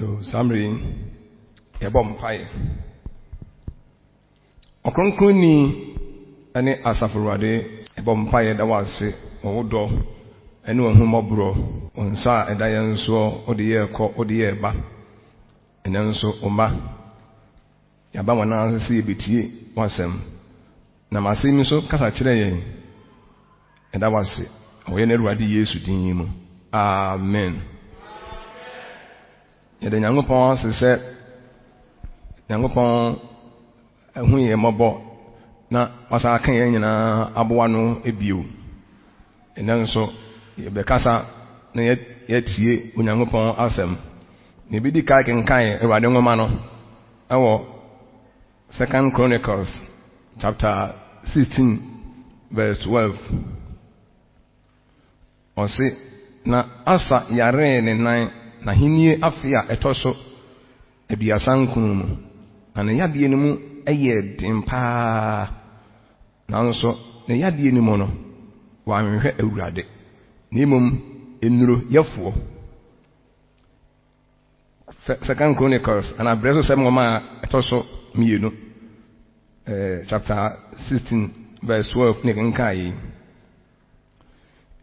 So summary ebom pai. Okronkoni ane asafurade ebom pai da wase owodo ene ohumobro onsa edaye nso odiye ko odiye ba ene nso omba yaba wana sisi ebetie wasem na masemi so kasa kire yen eda wase oye na ruade Yesu din mu amen. Yede Nyankopon se Nyankopon ehu ye mobo na wasa kan ye nyina aboa no ebio ena nso ye bekasa na ye tie Onyankopon asem ne bi di kai kenkan Ewade nwoma no ewo 2 Chronicles chapter 16 verse 12 Osi na asa yare ne nan na hinie afia etoso aduasan kunu mu na ne yade ne mu eye dimpa na nso ne yade ne mu no wa hwehwe Awurade nimum enuro yefo 2 Chronicles and abreso 7 ngoma etoso mienu chapter 16 verse 12 ne nkai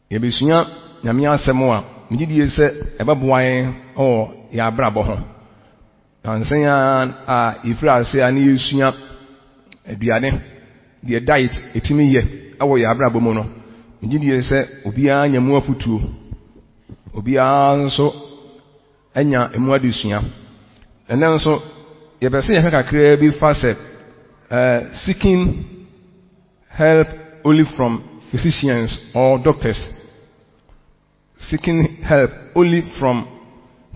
Yebisunya nyame asɛm a migidie sɛ ɛbɛboae ya brabɔ ho ansenya a ifra se ani yesua aduane de diet etimi ye ɛwɔ ya brabɔ mu no migidie sɛ obia nyamu afutuo obia nso anya emu adesua ɛnɛ nso yɛbɛsɛ yɛhwɛ kakra bi fa sɛ seeking help only from physicians or doctors. Seeking help only from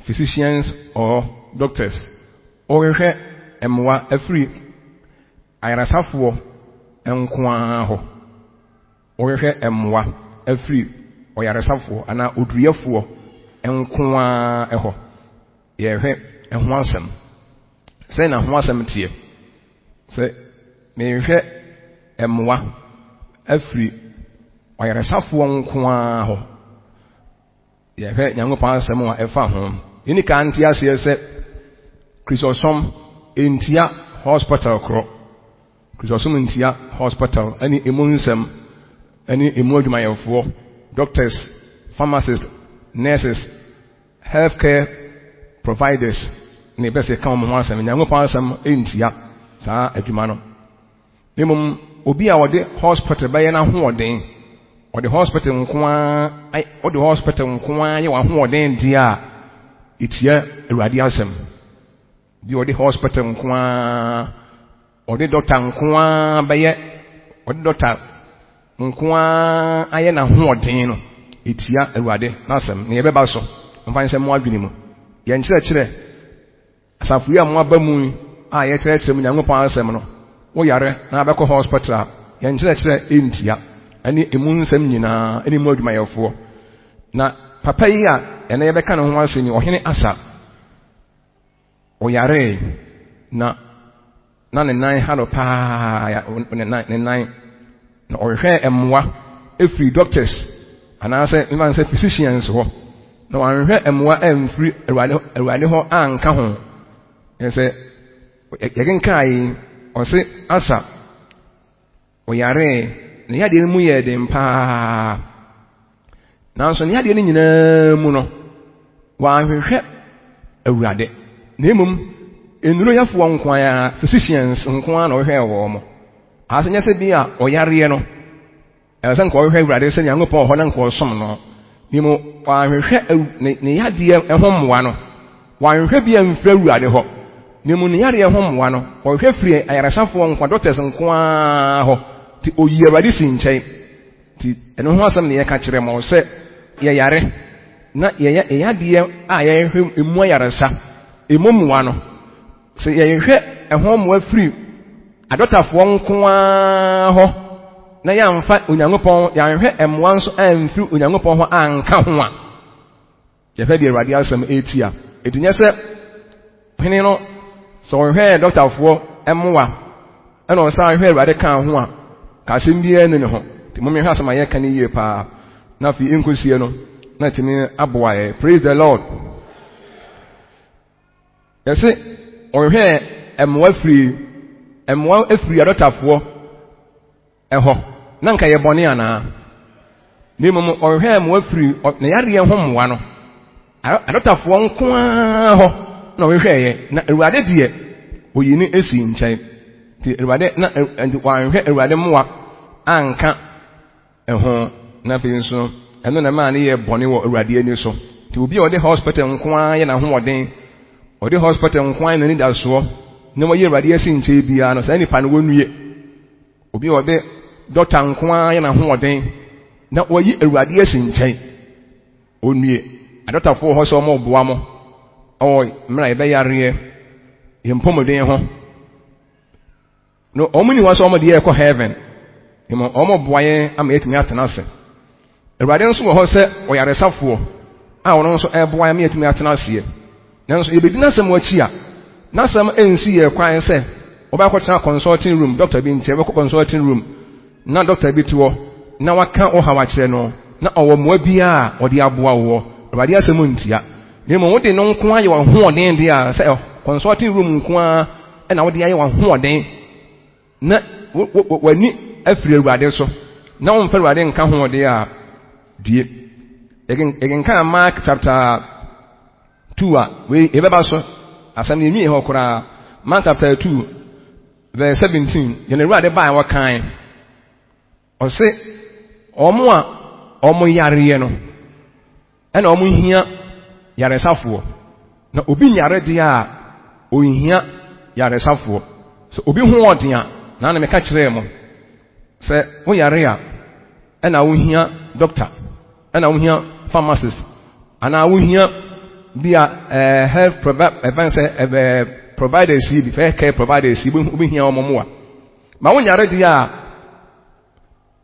physicians or doctors. Ohwehwe emwa afri ayarasafo enkwa ho. Ohwehwe emwa afri oyarasafo ana oduriyafo enkwa eho. Yehwe eho asem. Say na ho asem tie. Say mehwe emwa afri oyarasafo enkwa ho. Yehwe Nyankopon asem a efa ho ini ka antia se Chrisosom entia hospital kro Chrisosom entia hospital ani emunsem ani emu adwumayefo doctors pharmacists nurses healthcare providers ne bese ka mo asem Nyankopon asem entia saa adwuma no nemum obi a wode hospital baye na hoɔden or the hospital nkwa ye wa hoɔden dia itia Awurade asem di or the hospital nkwa or the doctor nkwa baye or the doctor nkwa aye na hoɔden no itia Awurade asem ne yebeba so mfa nsem mo adwene mu ye nkyerɛkyerɛ asafu ya mo aba mu a ye kyerɛkyerɛ mu Nyankopon asem no wo yare na abɛkɔ hospital ye nkyerɛkyerɛ entia ani emunsem nyina ani mu adwumayefo na papa yi a ene yebeka no ho aseni ohene asa oyare na ne nan halo pa ya ne nan na ohwe emwa every doctors anase even say physicians ho na wanhwe emwa emfri Awurade ho anka ho yese yegenkai ose asa oyare ne yade mu ye dem pa nanso ne yade ne nyina mu no wa hwehwe Awurade nemum enuro yafo nkwan ya physicians nkwan na ohwe wo mo asenya se bi a oyare no ɛsan ko ohwe Awurade se Nyankopon ho na nko som no nimo wa hwehwe ne yade ɛho mmoa no wa hwehwe bi amfra Awurade ho nimo ne yade ɛho mmoa no wa hwehwe firi ayaresafo nkwan doctors nkwan ho ti oyi Awurade si nkyɛn ti eno ho asɛm ne yɛka kyerɛ mo sɛ yɛyare na yɛyade a yɛhwɛ emu ayaresa emomwa no sɛ yɛhwɛ ɛho mmoa firi adɔtafo nkoa ho na yɛamfa Onyankopon yɛhwɛ emmoa nso amfiri Onyankopon ho anka ho a yɛhwɛ de Awurade asɛm etia edunya sɛ pene no sɛ ɔhwɛ dɔktafo emmoa ɛna ɔsa hwɛ Awurade ka ho a kasem bia ne ho ti mo mehwa asɛm ayɛ ka ne yie pa na fi enkosie no na timi aboae. Praise the Lord. yɛse ɔhwɛ ɛmmoa afiri adɔtafoɔ ɛhɔ na nka yɛ bɔne anaa ne mmom ɔhwɛ ɛmmoa afiri na yareɛ ho mmoa no adɔtafoɔ nko ara hɔ na ɔhwɛ yɛ na Awurade deɛ oyi ne esi nkyɛn ti Awurade na wɔanhwɛ Awurade mmoa anka ɛho na afei nso ɛno na maa ne yɛ bɔne wɔ Awurade ani so ti obi a ɔde hospital nko ara yɛ n'ahoɔden ɔde hospital nko ara n'ani da soɔ na wɔyɛ Awurade asi nkyɛn biara no saa nipa no wɔnnue obi a ɔde dɔkta nko ara yɛ n'ahoɔden na wɔyi Awurade asi nkyɛn onnue adɔtafoɔ hɔ sɛ ɔmo boa mo ɔwɔ mmra yɛbɛyareɛ yɛ mpɔmɔden ho no ɔmo ni hɔ sɛ ɔmo de yɛ kɔ heaven imo ɔmo boa yɛn ama yɛtumi atena ase Awurade nso wɔ hɔ sɛ ɔyaresafoɔ a ɔno nso ɛboa yɛn ama yɛtumi atena ase nanso yɛbɛdi n'asɛm akyi a n'asɛm ɛnsi yɛ kwan sɛ ɔbɛkɔtena consulting room doctor bi nkyɛn bɛkɔ consulting room na doctor bi te hɔ na waka ɔhaw akyerɛ no na ɔwɔ mmoa bi a ɔde aboa wɔ Awurade asɛm ntia ne mo wode no nko ayɛ wɔn hoɔden de a sɛ consulting room nko a ɛna wode ayɛ wɔn hoɔden na w'ani afiri Awurade so na wɔmfa Awurade nka hoɔden a die ɛgenka Mark chapter 2 a we ebeba so asɛm ne mi hɔ koraa Mark chapter 2 verse 17 yɛn Awurade baa wɔkan ɔse ɔmo a ɔmo yareɛ no ɛna ɔmo hia yaresafoɔ na obi nyare de a ohia yaresafoɔ so obi ho ɔden a na meka kyerɛ mo sɛ wo yare a ɛna wo hia doctor ɛna wo hia pharmacist ana wo hia bia health providers bi fair care providers bi obi hia ɔmo mo a ma wo nyare de a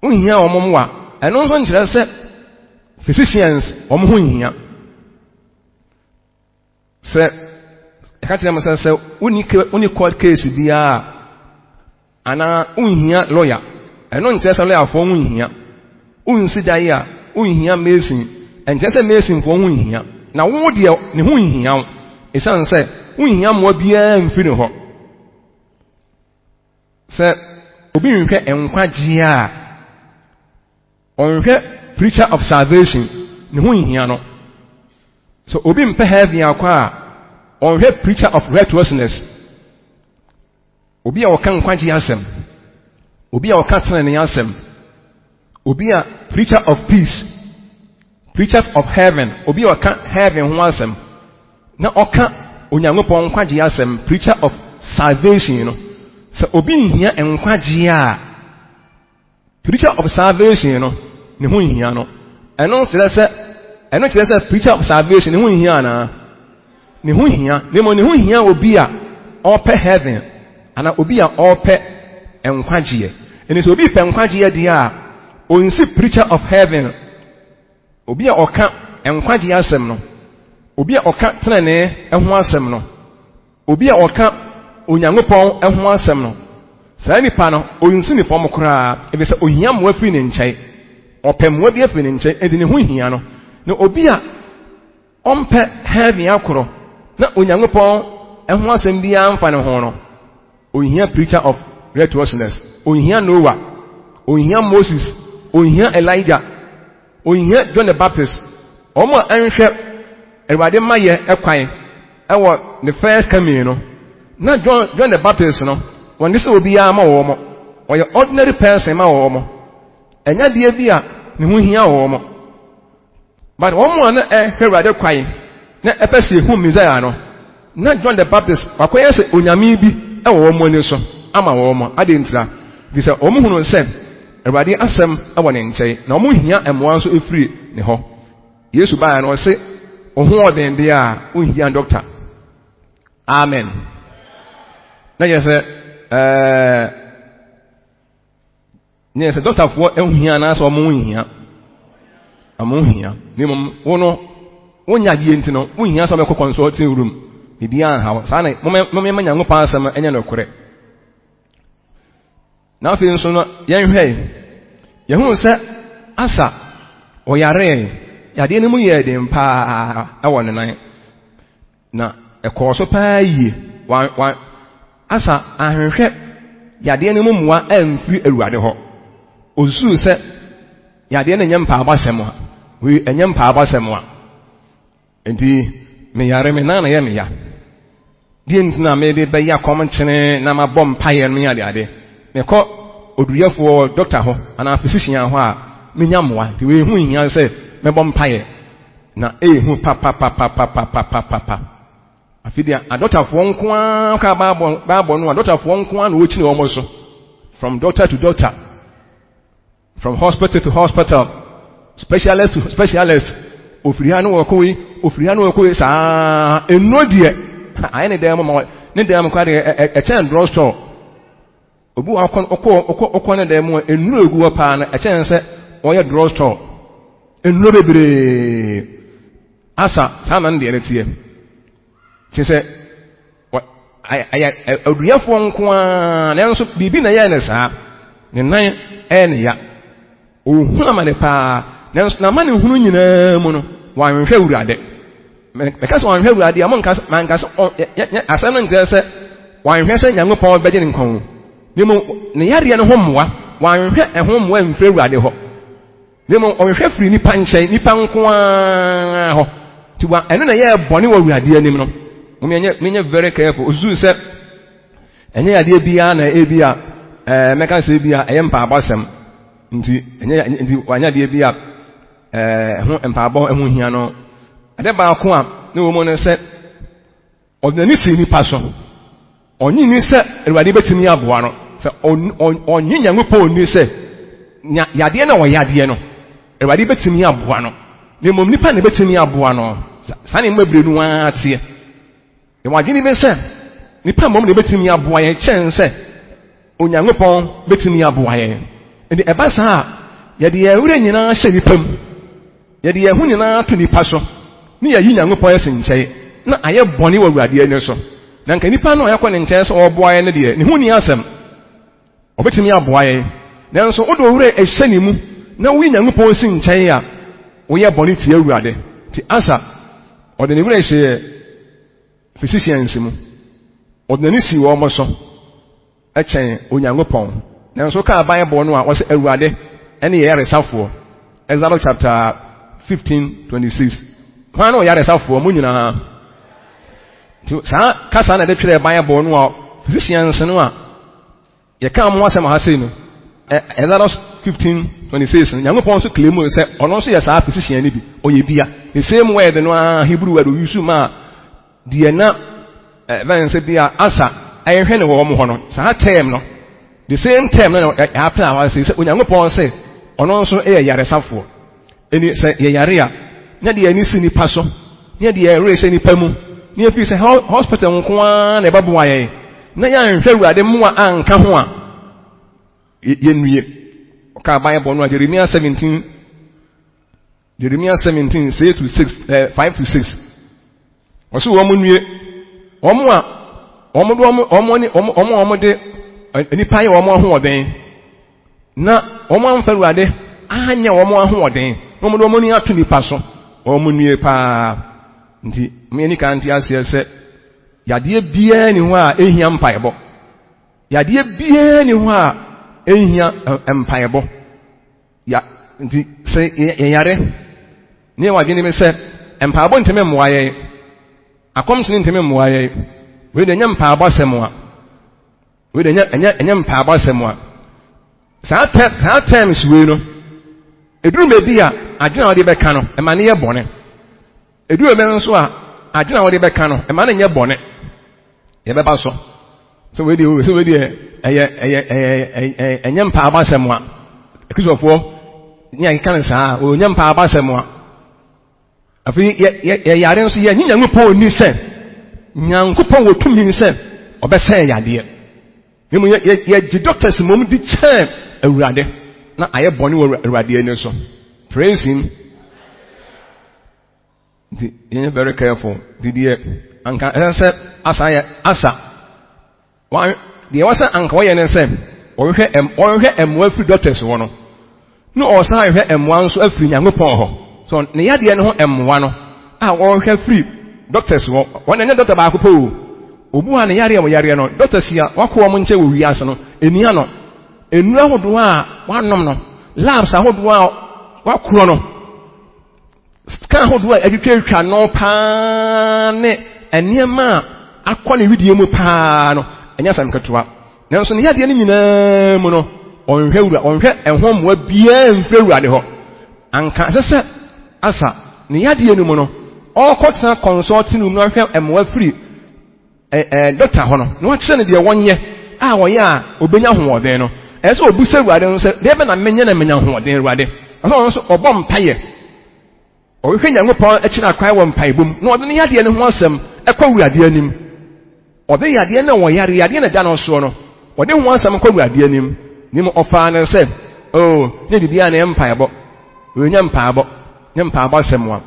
wo hia ɔmo mo a ɛno nso nkyerɛ sɛ physicians ɔmo ho hia sɛ ɛka kyerɛ mo sɛ uni court case biara ana unhia lawyer ɛno nkyerɛ sɛ lawyer fo ho hia unsi dai a unhia mason ɛnkyerɛ sɛ mason fo ho hia na wo deɛ ne ho hia wo ɛsan sɛ unhia mmoa biara mfi ne hɔ sɛ obi nhwɛ enkwagye a ɔnhwɛ preacher of salvation ne ho hia no so obi mpɛ heaven akɔ a ɔnhwɛ preacher of righteousness obi a ɔka nkwagye asɛm obi a ɔka tenene asɛm obi a preacher of peace preacher of heaven obi a ɔka heaven ho asɛm na ɔka onyankopɔn nkwagye asɛm preacher of salvation no sɛ obi nhia nkwagye a preacher of salvation no ne ho nhia no ɛno kyerɛ sɛ preacher of salvation ne ho nhia na ne ho hia ne mo ne ho hia obi a ɔpɛ heaven ana obi a ɔpɛ nkwagye ɛne sɛ obi pɛ nkwagye de a onsi preacher of heaven obi a ɔka nkwagye asɛm no obi a ɔka tenene ho asɛm no obi a ɔka onyankopɔn ho asɛm no saa nipa no onsi nipa mo koraa ebe sɛ ohia mo afiri ne nkyɛn ɔpɛ mo bi afiri ne nkyɛn ɛde ne ho hia no na obi a ɔmpɛ heaven akoro na onyankopɔn ho asɛm bi amfa ne ho no ohia preacher of righteousness ohia Noah ohia Moses ohia Elijah ohia John the Baptist ɔmo a anhwɛ Awurade mayɛ ɛkwan ɛwɔ the first coming no na John the Baptist no wɔn de sɛ obi a ma wɔ mo ɔyɛ ordinary person ma wɔ mo ɛnya deɛ bi a ne ho hia wɔ mo but ɔmo a na ɛhwɛ Awurade kwan na ɛpɛ sɛ ehu Messiah no na John the Baptist wakɔyɛ sɛ onyame bi ɛwɔ wɔn ani so ama wɔn mo ade ntira bi sɛ ɔmo hunu sɛ Awurade asɛm ɛwɔ ne nkyɛn na ɔmo hia ɛmoa nso efiri ne hɔ Yesu baa na ɔse ɔho ɔden deɛ a ohia doctor amen na yɛ sɛ nyɛ sɛ doctorfoɔ ehia na sɛ ɔmo hia ɔmo hia ne mom wono wonya die ntino wohia sɛ ɔbɛkɔ consulting room bibia anha saa na momema Nyankopɔn asɛm ɛnyɛ no korɛ na afei nso no yɛnhwɛ yɛhu sɛ asa ɔyare yadeɛ no mu yɛ den paa ɛwɔ ne nan na ekoso pa yi wan asa ahwehwe yade ne mumwa amfiri awurade ho osu se yade ne nyempa abasem ha we enyempa abasem ha enti me yare me na ye me ya die ntina me de be ya komchene na mabom paye no ya de me ko oduyefo doctor ho ana physician ho a menya moa nti we hu hia se me bom paye na hu pa afidia adotafo nko a ka ba no adotafo nko a na wochi ne omo so from doctor to doctor, from hospital to hospital, specialist to specialist. Ofriano okoi sa eno die aye ne dem ma ne dem kwa de a chen draw store obu okọ ne dem enu egu pa na a chen se oye draw store enu bebre asa sama ne de tie che se aya oduyafo nko a na nso bibi na ye ne sa ne nan ne ya ohun amane pa na mane hunu nyina mu no wanhwehwe urade meka so wanhwehwe urade amon ka man ka so asem no nje se wanhwehwe se Nyankopɔn bɛgye ne nkɔn nemu ne yare ne ho mmoa wanhwehwe ɛho mmoa mfiri urade ho nemu ɔhwehwe firi nipa nkyɛn nipa nko a ho tiwa ɛno na yɛ bɔne wɔ urade anim no menye very careful ozu se enye yade bia na ebia meka se bia ɛyɛ mpa abasem nti wanya de bia ho empabo ho hia no ade ba ko a ne wo mo ne se odani si ni paso onyi ni se Awurade betimi aboa no se onyi Nyankopɔn ni se yade na wo yade no Awurade betimi aboa no ne mom nipa ne betimi aboa no sane mmabre nu atie e wadwini be se nipa mom ne betimi aboa ye chen se Onyankopɔn betimi aboa ye ndi eba sa yade awure nyina hye nipam yade yahu nyina to nipa so ne yayi Nyankopɔn asinkyɛ na ayɛ bɔne wɔ Awurade ani so na nka nipa no ayakɔ ne nkyɛn so ɔboa ye ne de ne hu ni asɛm obetumi aboa ye nanso odo awure ɛhyɛ ne mu na wo Nyankopɔn asinkyɛ a wo yɛ bɔne tie Awurade ti asa ɔde ne wure hyɛ physicians mu ɔde ne si wɔ mo so ɛkyɛn Onyankopɔn nanso ka Bible no a wɔsɛ Awurade ɛne yɛ resafo Exodus chapter 15:26 hwan no yɛ resafo mu nyina sa kasa na de twere Bible no a physicians no a yɛ ka mo asɛm ha sei no Exodus 15:26 Nyankopɔn so claim sɛ ɔno nso yɛ saa physician ni bi ɔyɛ bia the same word no a Hebrew word use ma die na even say bia asa ɛhwɛ ne wɔ mo ho no saa term no the same term no happen I say Onyankopɔn say ono nso yaresafo eni se yare a na de ani si nipa so na de yare se nipa mu na afi se hospital nko a na babo aye na ya nhwe Awurade mu a anka ho a yenwie ka Bible no Jeremiah 17 say to 6 5 to 6 oso wo mu nwie omo a omo de nipa ye omo ahoɔden na omo amfa Awurade anya omo ahoɔden omo ni ato nipa so omo nue pa nti me ni kan ti ase se yade bia ni ho a ehia mpaebo yade bia ni ho a ehia mpaebo ya nti se yare ni wadwe ni me se mpaebo nteme mmoaye akomtene nteme mmoaye we de nya mpaebo asɛm a we de nya mpaebo asɛm a saa times we no eduru mebi a adwena wode bɛka no ema ne yɛ bɔne eduru me nso a adwena wode bɛka no ema ne nyɛ bɔne ye bɛba so we de enya mpaebo asɛm a Kristofo nya ka ne saa o nya mpaebo asɛm a afi ye yare nso ye Nyankopɔn ni sɛ Nyankopɔn wo tumi ni sɛ ɔbɛsɛn yadeɛ nemu ye doctors mom di kyɛn Awurade na ayɛ bɔne wɔ Awurade ani so praise him you're very careful didie anka ɛsɛ asa wan die wasa anka wɔyɛ ne sɛ ɔhwɛ ɛmmoa free doctors wɔ no no ɔsa hwɛ ɛmmoa nso afiri Nyankopɔn hɔ so ne yadeɛ ne ho ɛmmoa no a wɔhwɛ free doctors one any doctor ba ko po obu ha ne yare wo yare no doctors ya wako mo nche wo wiase no enia no enura hodo a wanom no labs ahodo a wakoro no scan hodo a edwetwa no pa ne eniema akọ ne widie mu pa no enya sam ketewa nanso ne yade ne nyina mu no onhwe enhom wa bia mfewura de ho anka sese asa ne yade ne mu no okotena consulting no hwe emwa free doctor ho no wa kire ne de wonye a woye a obenya hoɔden no ɛsɛ obusa ruade no sɛ de be na menya na menya hoɔden ruade ɛsɛ so obom paye ohwe Nyankopɔn akyi na kwai wɔ mpaebom na ɔde ne yade ne ho asɛm ɛkɔ ruade anim ɔde yade ne wɔ yade ne da no so no ɔde ho asɛm kɔ ruade anim nim ɔfa ne sɛ ne bibia na mpaebɔ onyam mpaebɔ nyam mpaebɔ asɛm wa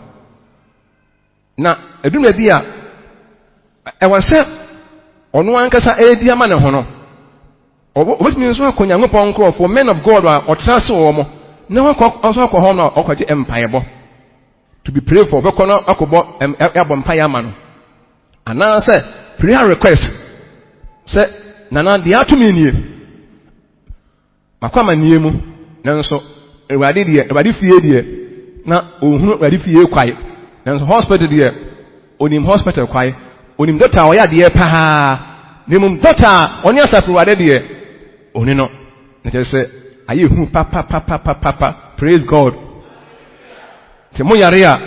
na edum bi a ɛwɔ sɛ ɔno ankasa edi ama ne ho no obetumi nso akɔ Nyankopɔn nkorɔfo men of God a ɔtra se wɔ mo na ɔso akɔ hɔ no ɔkɔgye mpaebɔ to be prayed for bɛkɔ no akɔbɔ yabɔ mpae ama no ana sɛ prayer request sɛ nana de atumi nie makɔma nie mu nanso Awurade fie die na ohunu Awurade fie kwae nanso hospital die onim hospital kwae onim doctor ɔyɛ adeɛ paa nemum doctor ɔne asafo Awurade die oni no na kyerɛ sɛ ayɛ hu papa praise God te mo yare a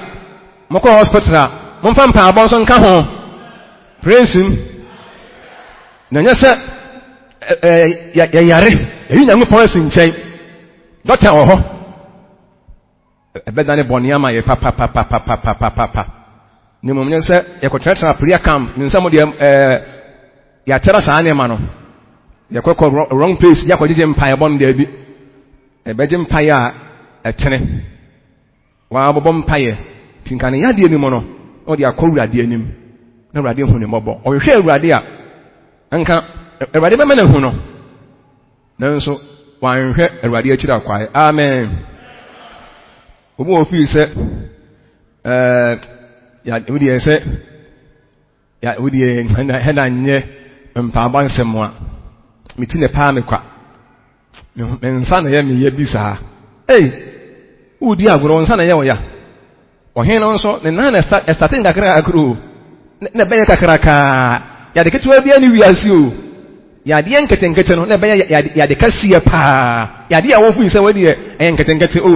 mokɔ hospital a momfa mpaabɔ nso nka ho praise him na nyɛ sɛ yare ɛyi Nyankopɔn asi nkyɛn doctor wɔ hɔ ɛbɛda ne bɔne ama yɛ papa ne mmom nyɛ sɛ yɛkɔtenatena prayer camp ne nsa mo deɛ yɛatɛra saa nneɛma no yɛkɔkɔ wrong place yɛkɔgyegye mpaeɛbɔ no daabi ɛbɛgye mpaeɛ a ɛtene waabɔbɔ mpaeɛ nti nka ne yadeɛ ni mu no ɔde akɔ Awurade anim na Awurade hu ne mmɔbɔ ɔhwehwɛ Awurade a anka Awurade bɛma ne hu no nanso wanhwɛ Awurade akyiri akwae amen obi wɔ fii sɛ wodeɛ sɛ wodeɛ hɛna nyɛ mpaabɔ nsɛm a meti ne paa mekwa nsa na yɛ meyɛ bi saa wodi agorɔ nsa na yɛ wɔ ya ɔhen no nso ne nan na ɛstate nkakra akro na ɛbɛyɛ kakraka yɛde ketewa bia ne wiase o yɛadeɛ nketenkete no na ɛbɛyɛ yɛade kɛseɛ paa yɛadeɛ a wɔfui sɛ wɔdeɛ ɛyɛ nketenkete o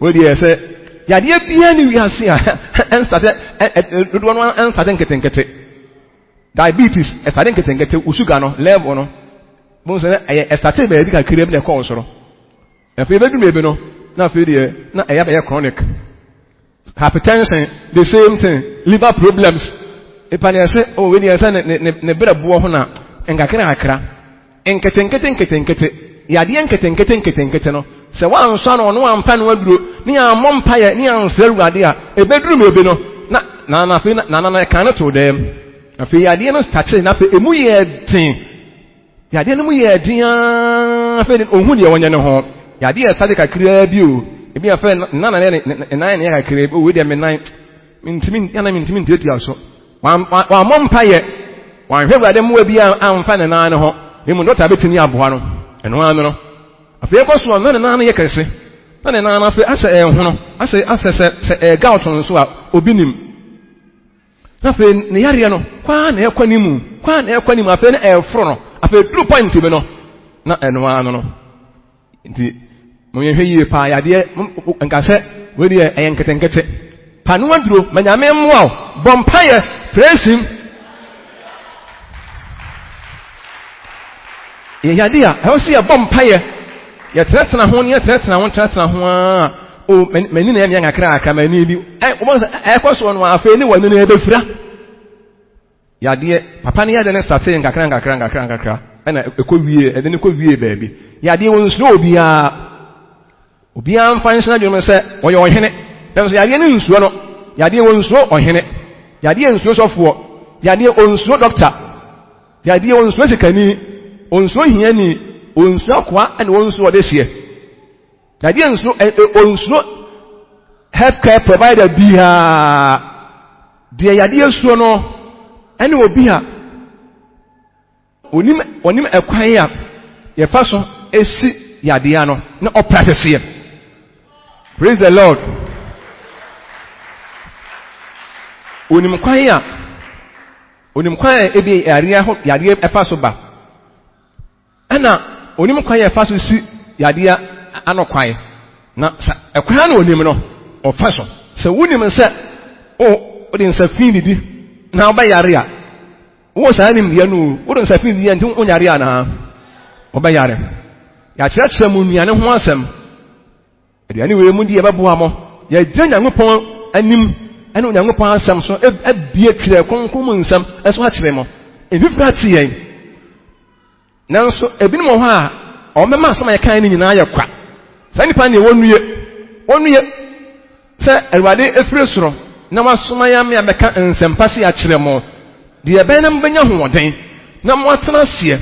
wɔdeɛ sɛ yɛadeɛ bia ne wiase a ɛnstate dodoɔ no ɛnstate nketenkete diabetes ɛstate nketenkete usuga no level no bon sɛ ɛyɛ ɛstate baabi kakra bi na ɛkɔɔ soro afei bɛdum ebi no na afei deɛ na ɛyɛ bɛyɛ chronic hypertension the same thing liver problems ipani ɛsɛ we deɛ sɛ ne brɛ boɔ ho na nkakra nketenkete yadeɛ nketenkete no sɛ wansɔ no ɔno ampa no aduro ne ammɔ mpaeɛ ne ansɛ Awurade a ɛbɛdum ebi no na afei na ɛka no to dɛm afei yadeɛ no stakyere na afei emu yɛ den yadeɛ no mu yɛ den afei ohun deɛ wɔnyɛ ne ho yadeɛ ɛsade kakra bi o ebi afei nana ne yɛ kakra bi o we deɛ me nan mintimi ntiatia so wammɔ mpaeɛ wanhwɛ Awurade mmoa bi amfa ne nan ne ho emu dɔta betumi aboa no ɛno ano no afei kɔ so na ne nan no yɛ kɛse na ne nan no afei asɛ ɛhono asɛ sɛ gout nso a obi nim na afei ne yareɛ no kwa na ɛkɔ nimu afei ne ɛforo no afei duru point bi no na ɛno ano no nti mo yɛhwɛ yie paa yadeɛ nka sɛ we deɛ ɛyɛ nketenkete pa no aduro ma Nyame mmoa wo bɔ mpaeɛ praise him yɛyade a ɛwɔ sɛ yɛbɔ mpaeɛ yɛtenatena ho ne yɛtenatena ho a mani na yɛmeɛ nkakra mani bi wobɔ sɛ ɛkɔ soɔ no afei ne w'ani no yɛbɛfira yadeɛ papa ne yɛde ne sate nkakra ɛna ɛkɔ wie ɛde ne kɔ wie baabi yadeɛ wɔ nsuro obiara mfa nhyɛ adwene sɛ wɔyɛ ɔhene nanso yadeɛ ne nsuo no yadeɛ wɔ nsuro ɔhene yadeɛ nsuo sɔfoɔ yadeɛ ɔnsuo doctor yadeɛ ɔnsuo sikani ɔnsuo hiani ɔnsuo akoa ɛna ɔnsuo ɔde hyeɛ yadeɛ ɔnsuo health care provider biara de yade suo no ene obi a onim ekwan ya ye fa so esi yade ya no na o practice ye. Praise the Lord. Onim kwan ya ebi yade efa so ba ana onim kwan ya efa so si yade ya anokwan na ekwan na onim no o fa so se wonim se o de nsafin di na ba yare a wo sa nim dia no wo de nsafin di nti onyare a na o ba yare ya kyerɛkyerɛ mu nuane ho asɛm aduane we mu di e bɛboa mo ya gyina Nyankopɔn anim ɛne Nyankopɔn asɛm so abie twere konkom mu nsɛm ɛso akyerɛ mo efifra te yɛn nanso ebinom hɔ a ɔmɛma asɛm a yɛkan ne nyinaa yɛ kwa saa nipa ne wɔnue sɛ Awurade efiri soro na wasoma ya me abɛka nsɛmpa se akyerɛ mo de ɛbɛn na mbɛnya hoɔden na mo atena aseɛ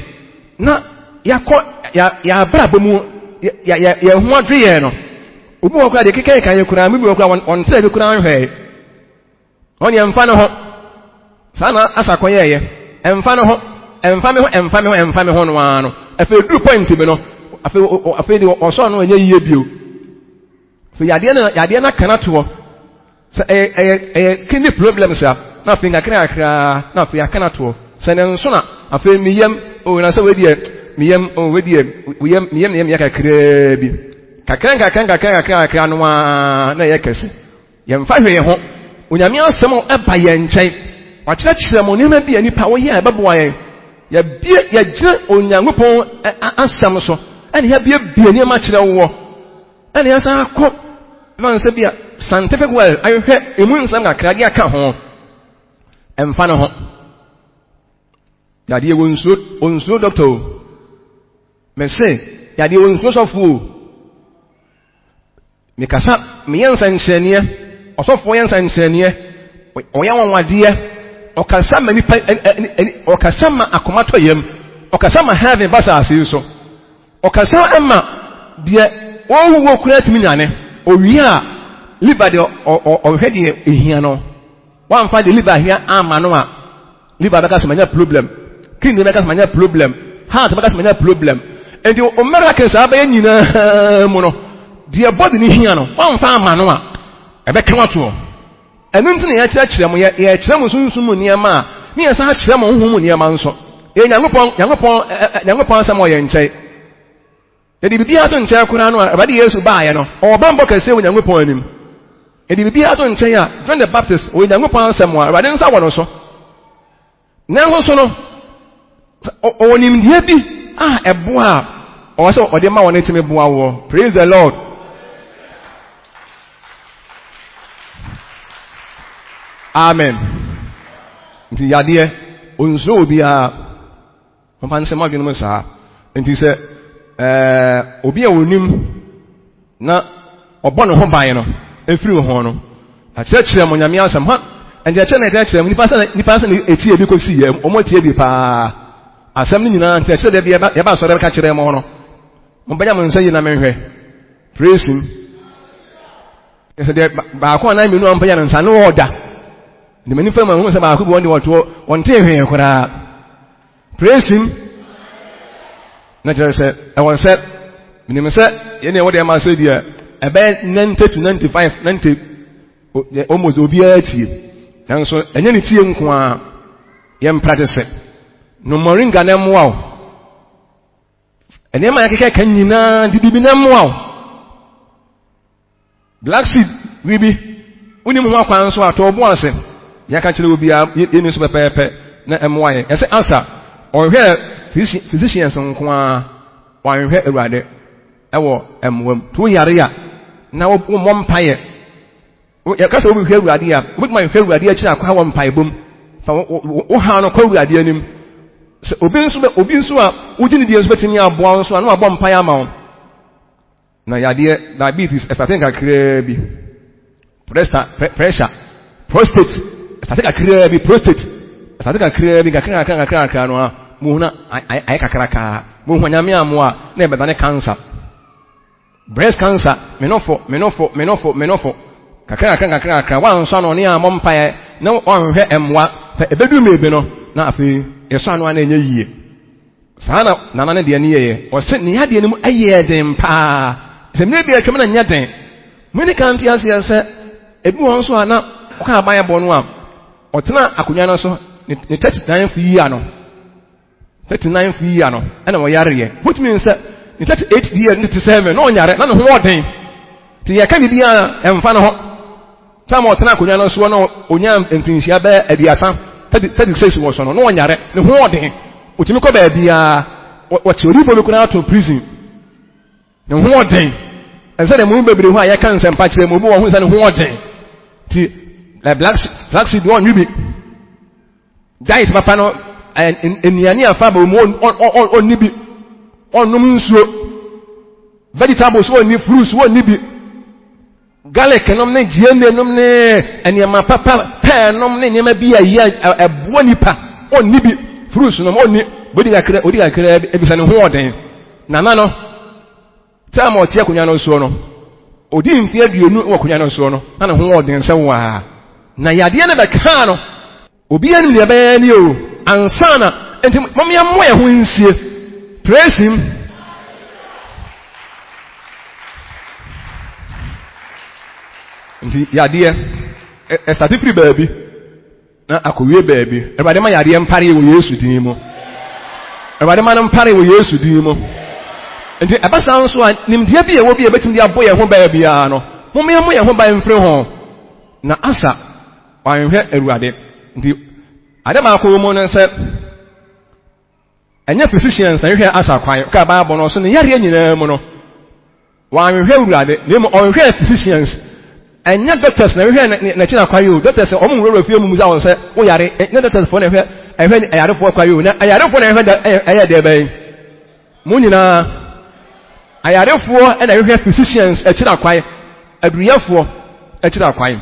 na yakɔ ya abra bomu ya ho adwe yɛ no obi wɔ kora de keka kan yɛ kora me bi wɔ kora on sɛ de kora anhwɛ on yɛ mfa no ho saa na asakɔ yɛ ɛmfa no ho ɛmfa me ho no ano afei duru point bi no afei de ɔsɔ no nyɛ yie bio afei yadeɛ na kana to sɛ kidney problems a na afei kakra na afei akana to sɛ ne nso na afei miyam o na sɛ miyam yɛ kakra bi kakra no na yɛ kɛse yɛmfa hwɛ yɛ ho onyame asɛm ɛba yɛ nkyɛn wakyerɛkyerɛ mo nneɛma bi anipa wɔyɛ a ɛbɛboa yɛn yɛgyina Onyankopɔn asɛm so ɛne yɛbie nneɛma kyerɛ wɔ ɛne yɛsan akɔ ɛfa nsɛ bi a scientific well ayɛhwɛ emu nsɛm kakra de aka ho ɛmfa no ho yadeɛ wonsuo doctor mese yadeɛ wonsuo sɔfo mikasa meyɛ nsankyerɛneɛ ɔsɔfo yɛ nsankyerɛneɛ ɔyɛ wanwadeɛ ɔkasa ma nipa ɔkasa ma akomatɔ yam ɔkasa ma heaven basa ase so ɔkasa ma deɛ ɔwuwo kura timi nyane owie a liver de ɔhwɛ deɛ ehia no wamfa de liver ahia ama no a liver bɛka sɛ manya problem kidney bɛka sɛ manya problem heart bɛka sɛ manya problem enti ɔmmɛra kɛsa abɛyɛ nyinaa mu no deɛ body ne hia no wamfa ama no a ɛbɛka wato ɛno nti na yɛkyerɛkyerɛ mo yɛkyerɛ mo sunsun mu nneɛma a ne yɛsan akyerɛ mo honhom mu nneɛma nso Nyankopɔn asɛm ɔyɛ nkyɛn yɛde biribiara to nkyɛn koraa no a Awurade Yesu baayɛ no ɔbɛmbɔ kɛseɛ wɔ Nyankopɔn anim yɛde biribiara to nkyɛn a John the Baptist ɔyɛ Nyankopɔn asɛm a Awurade nsa wɔ no so nanso so no ɔwɔ nimdeɛ bi a ɛboa a ɔwɔ sɛ ɔde ma wɔn etimi boa wɔ. Praise the Lord. Amen. Nti yadeɛ onsuo obi a ɔmfa nsɛm adwene mu saa nti sɛ obi a wonim na ɔbɔ ne ho ban no efiri ho no akyerɛkyerɛ mo Nyame asɛm ha nti akyerɛkyerɛ mo nipa sɛ etie ebi kosi yɛ ɔmo tie bi paa asɛm no nyinaa nti akyerɛ de yɛba asɔre bɛka kyerɛ mo no mo bɛnya mo nsa yi na menhwɛ praise him ɛsɛ de baako anan menu ampanya no nsa no ɔda de mani fa mo sɛ baako bi wɔn de wɔto wɔn te hwɛ koraa praise him na kyerɛ sɛ ɛwɔ sɛ menim sɛ yɛne wɔde ma sɛ deɛ ɛbɛyɛ 90 to 95 90 almost obiara tie nanso ɛnyɛ ne tie nko a yɛn practice no moringa na mmoa o ɛnɛma yɛkeka kan nyinaa didibi na mmoa o black seed wibi wonim ho akwan so atɔ bo ase yɛka kyerɛ obiara yɛni so pɛpɛɛpɛ na mmoa yɛ ɛsɛ answer ɔhwɛ physicians nko a wɔhwɛ Awurade ɛwɔ ɛmwam to yare a na wo mmɔ mpaeɛ yɛkasa wo hwɛ Awurade a wobɛtuma hwɛ Awurade akyira akwa wɔ mpaeɛ bom fa wo ha no kɔ Awurade anim obi nso a wogye ne die nso bɛtumi aboa nso a na wabɔ mpaeɛ ama wo na yadeɛ diabetes ɛstate kakraa bi pressure prostate ɛstate kakraa bi prostate ɛstate kakraa bi kakra no a mu na ayɛ kakraka mu ho Nyame amoa na ɛbɛba ne cancer breast cancer menofo kakra wan so no ne a mompae na onhwe emwa ebedu mebe no na afi yeso no na enye yie sana nana ne de ne ye o se ne yade ne mu aye den pa se me bi atwem na nya den mene kan ti ase ase ebi won so ana o ka ban yebo no a o tena akonya no so ne 39 fu yi ano 39 fu yi ano ana wo yare ye which means ne 38 years ne 37 no nyare na ne ho oden ti ye ka bibia emfa no ho tama o tena akonya no so no onya mpinsia ba abiasa 36 wo so no nyare ne ho oden otimi ko ba bia wo ti ori bo kuna to prison ne ho oden ense de mu bebre ho aye kan sempa kire mu wo hu se ne ho oden ti la black seed one nibi diet papa no eniani afa ba mu on nibi onum nsuo vegetables one ni fruits one nibi garlic nom ne giene nom ne eniama papa pe nom ne niama bi ayi ebo nipa on nibi fruits no on ni bodi akra ebisa ne ho oden nana no tama otie akunya no so no odi mfi aduonu wo akunya no so no na ne ho oden se wa na yade ne beka no obi anu ne ba ni o ansana enti mom ya mo ho nsie praise him enti yade e start free baby na akowie baby ebade ma yade mpare wo Yesu din mu ebade ma mpare wo Yesu din mu enti abasa nso a nimdia bi ewo bi ebetim dia boye ho ba bia no mom ya mo ye ho ba mfre ho na asa wanhwe Awurade nti adama akwo mu no se anya physicians na hwe asa kwan ka ba bo no so ne yare nyina mu no wanhwe Awurade ne mo onhwe physicians anya doctors na hwe na china kwan yo doctors o mu wura fie mu za won se wo yare ne doctors fo na hwe ehwe ayare fo kwan yo na ayare fo na hwe aya de bai mu nyina ayare fo na hwe physicians china kwan aduriyafo china kwan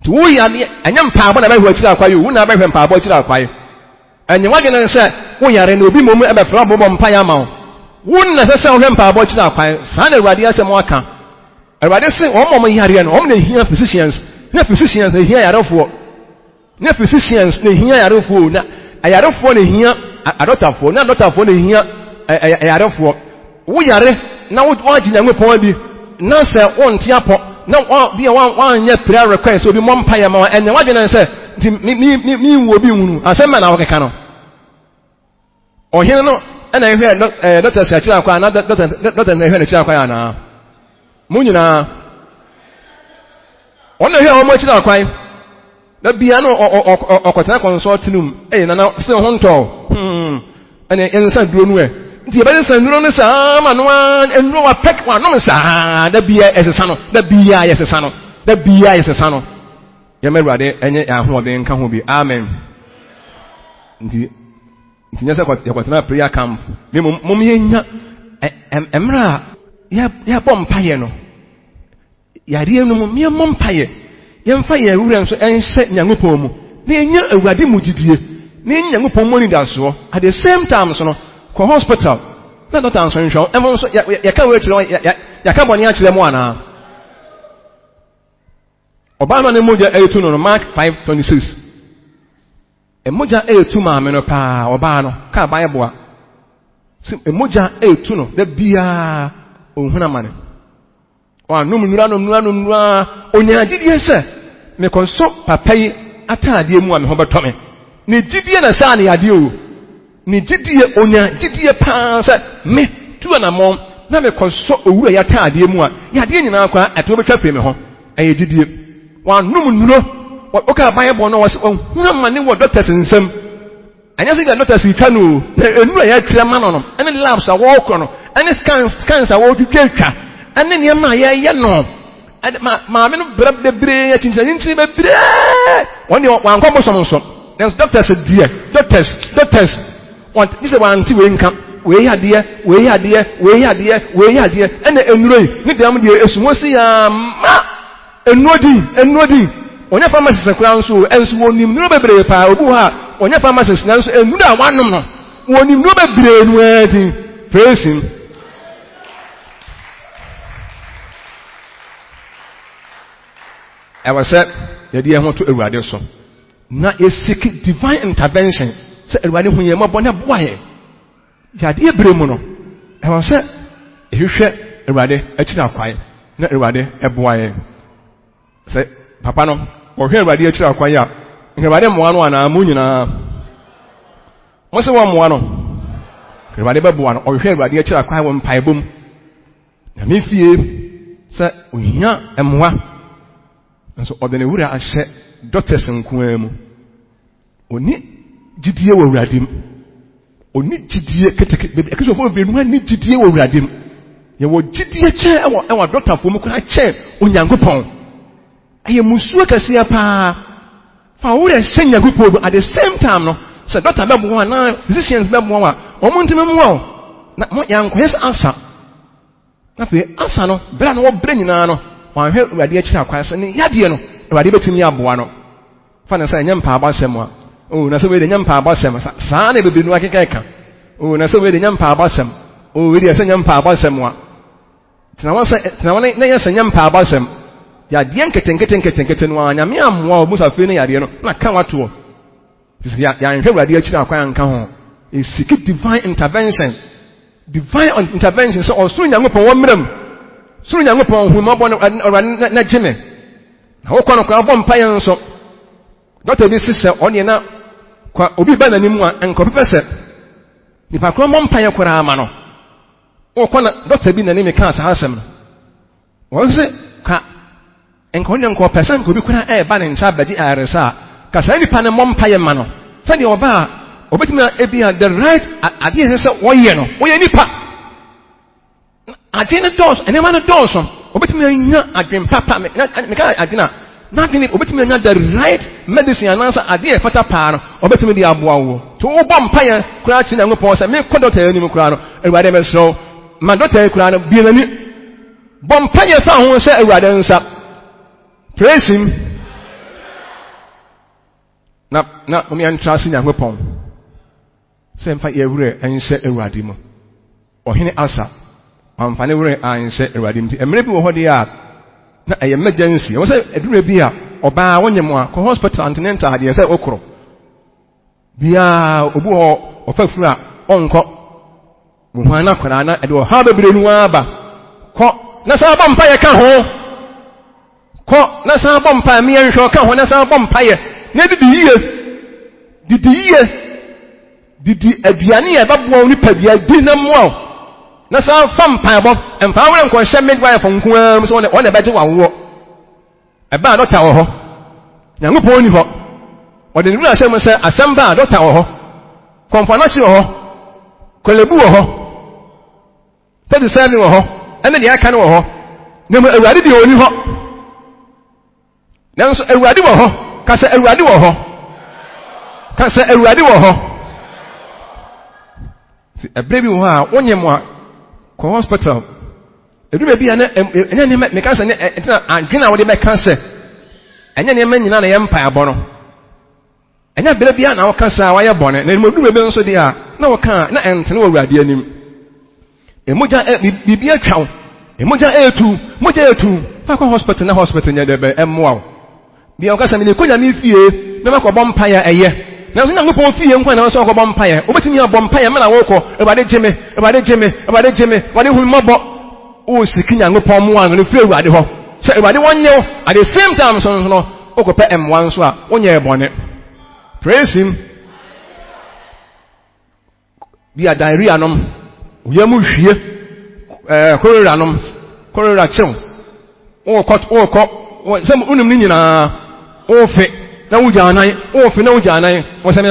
to wo ya anya mpaabo na ba hwa chira kwayo wo na ba hwa mpaabo chira kwayo anya wage na se wo yare na obi momu e ba fra bobo mpa ya ma wo na se wo hwa mpaabo chira kwayo sa na Awurade asem aka Awurade se o mo yare no o na hia physicians na physicians na hia yarefo na physicians na hia yarefo na ayarefo na hia adotafo na adotafo na hia ayarefo wo yare na wo agina ngopon bi na se wo ntiapo na bia wan nya prayer request obi mo mpa ya ma enye wage na se mi wo bi hunu asema na wokeka no ohin no na ehwe doctor se akira kwa na doctor na ehwe na akira kwa ya na munyina ona ehwe o mo akira kwa na bia no okotena consult num na na se ho nto ene ensa duro nu e nti ebe se nuro no sa ma no enuro wa pek wa no sa da bia esesa no da bia yesesa no da bia yesesa no ye Awurade enye ahoden nka ho bi amen nti nyasa kwatena prayer camp me mom yenya emra ya bompaye no yare no me mompaye ye mfa ye wura nso enhye Nyankopɔn mu na enya Awurade mugidie na enya Nyankopɔn mu ni daso at the same time so no ko hospital na doctor answer nhwo emo so ya ka we kire ya ka boni a kire mu ana oba no ne moja etu no Mark 5:26 emoja etu ma me no pa oba no ka Bible a emoja etu no da bia ohuna mane wa num nura onya gidie se me konso papa yi atade mu a me ho betome ne gidie na sa ne yade o ni gidie onya gidie pa se me tu na mom na me konso owura ya taade mu a yade nyina kwa ato betwa pre me ho eye gidie wa num nuro o ka Bible no wo huna mane wo doctors nsam anya se doctors ikanu enu ya tire ma no ene labs a wo kro no ene scans a wo twetwa ene ne ma ye no ma me no bebre ya chinchi bebre woni wa nkombo so there's doctors dear doctors want this one ti we nka we yade ene enuroi ni dem de esumosi ya ma enudi onya pharmacist kura nso enso wonim nuro bebre pa obu ha onya pharmacist na nso enuru a wanom no wonim nuro bebre nu ati praise him I was said, the idea want to erade so. Na a seek divine intervention. Say erade hu ye mo bone boaye. The idea bremono. I was said, if you share erade echira kwae. Na erade eboaye. Say papa no, o hwe erade echira kwae a. Erade mo anu ana mu nyina. Mo se wo mo anu. Erade beboa no, o hwe erade echira kwae wo mpaebom. Na me fie say ohia emwa. Nso odene wura ahye doctors nkoamu oni gidie wo wuradim oni gidie keteke bebe ekso fo benu ani gidie wo wuradim ye wo gidie che ewo doctor fo mu kura che onyankopon aye musuo kase ya pa fa wura hye nyankopon at the same time no say doctor bebo na physicians bebo wa omuntime mu wo na mo yankoyes answer na fe answer no bra no wo bra nyina no wan hwe urade akira kwase ne yade no urade betumi aboa no fa na say nyampa abasem a o na so we de nyampa abasem sa na bebenu akeka ka o na so we de nyampa abasem o we de say nyampa abasem a tena won na yesa nyampa abasem ya de nketenkete no anyame amoa o musa fe ne yade no na ka wato ya hwe urade akira kwan nka ho e seek divine intervention so osuru nyankopon wo mram suru nyankopon hu mabo na jime na wo kono kwa bompa yen nso doctor bi sise oni na kwa obi ba nanim a enko pepese ni pa kro bompa yen kora ama no wo kono doctor bi nanim ka sa hasem no wo se ka enko nyanko person ko bi kora e ba ne nsa badi aresa ka sa ni pa ne bompa yen ma no sa di oba obetimi ebia the right ade ese wo ye no wo ye nipa adwene dos ene ma no dos obetimi anya adwen papa me ka adwena na adwene obetimi anya the right medicine anansa ade e fata pa no obetimi di aboa wo to wo bom pa ya kura chi na ngopon se me ko doctor ani mu kura no ewade me so ma doctor kura no bi nani bom pa ya fa ho se ewade nsa praise him na omi an trust nya ngopon se mfa ye wure ense ewade mu ohene asa amfane wure anse erwade mti emre bi wo hode ya na eye emergency wo se edure bi a oba wonyem a ko hospital antenatal hade se okro bia obu ho ofafuru a onko wo hwan na kwara na ede wo ha bebere nu aba ko na sa bompa ye ka ho ko na sa bompa mi en hwo ka ho na sa bompa ye na didi aduane ye babwo ni pa bia di na mo na sa fam paabo emfa wore nko hye midwife nko am so wona beje wawo eba doctor wo ho nyangopo oni ho ode nuru asem se asem ba doctor wo ho konfanachi wo ho kolebu wo ho 37 wo ho ene de aka ne wo ho na mu awurade de oni ho nanso awurade wo ho ka se awurade wo ho ka se awurade wo ho si ebrebi wo ha wonyem a ko hospital edube bia na enya ne me kan se ne entina adwena wo de be kan se enya ne manyina na ye mpa abo no enya bere bia na wo kan se wa ye bone na edube be nso dia na wo kan na entene wo awurade anim emoja bibia twawo emoja etu fa ko hospital na hospital nya de be emwa bia wo kan se me ko nya me fie na makọ bompa ya eye na so nyankopon fie nkwa na so akọ bompa ya obetimi abompa ya me na wo kọ ebade jeme wade hu mabo o siki nyankopon mo an no fie ewade ho se ewade wonye at the same time so no okope M1 so a onye ebone praise him bia diarrhea nom oyamu hwie cholera chew o ko sem unum ni nyina o fe na wuja anan o fi na wuja anan wo se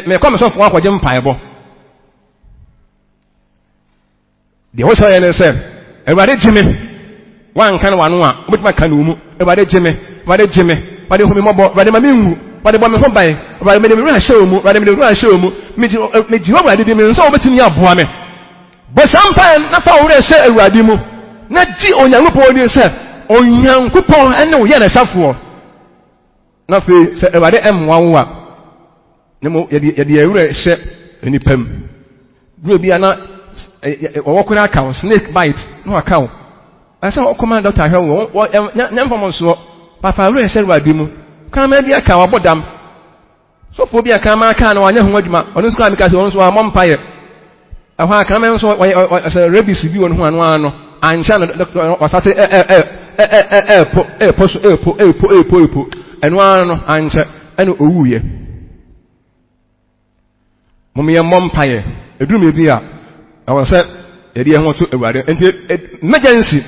me come so fo akwaje mpaebo de wo so ye ne se ewade jime wan kan wanu a obetima kan umu ewade jime wade hu mi mobo wade ma menwu wade bo me ho bai wade me de me hye omu wade me de ru hye omu me ji wade de me nso obetimi aboa me bo sampa na fa wo re se ewade mu na ji onyankopon ni se onyankopon ene wo ye na safo na fe se ewade M1 wa nemo ye ewure hye enipam duro bia na wokura account snake bite no account asa o command doctor hwe wo nyamfam so papa re se Awurade mu kan ma bia ka wabodam so fo bia kan ma ka na wanya ho adwuma ono nso ka mi ka se ono nso amom paye ahwa kan ma nso se rabies bi won ho ano ancha no wasate epo eno ano ancha eno owuye momme mom paye edum bi a awo se yedi e ho to Awurade enti emergency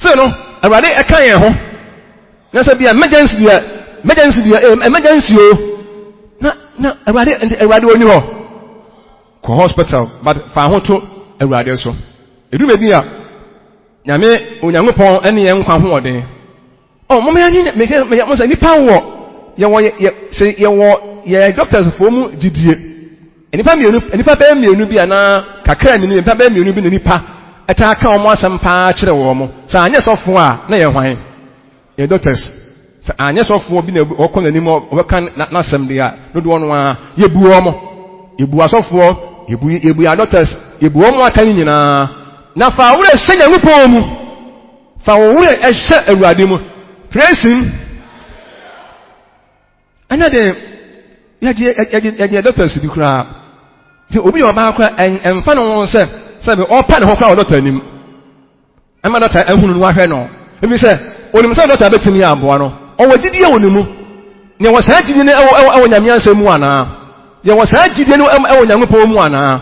se no Awurade e kan ye ho na se bia emergency o na Awurade oni ho ko hospital but fa ho to Awurade so edum bi a nyame onyankopɔn ene ye nkwa ho ɔden momme anyi me mo se nipa wo ye wo doctors fo mu didie enipa ba mienu bi ana kakra ni nipa ba mienu bi nipa eta aka omo asem pa kire wo mo sa anye sofo a na ye hwan ye doctors sa anye sofo bi na okọ na nimo obeka na asem dia dodo no a ye bu omo ye bu asofo ye bu ya doctors ye bu omo aka nyina na fa wure se nyankopɔn mu fa wure ehye Awurade mu praise him anade ya doctors bi kura ti obi o ba kura emfa no won se be o pa ne ho kura o doctor nim ama doctor ehunu no ahwe no ebi se onim se doctor betimi aboa no o wagidie wonimu ne wo saa gidie ne ewo nyame ansem mu ana ye wo saa gidie no ewo nyankopɔn mu ana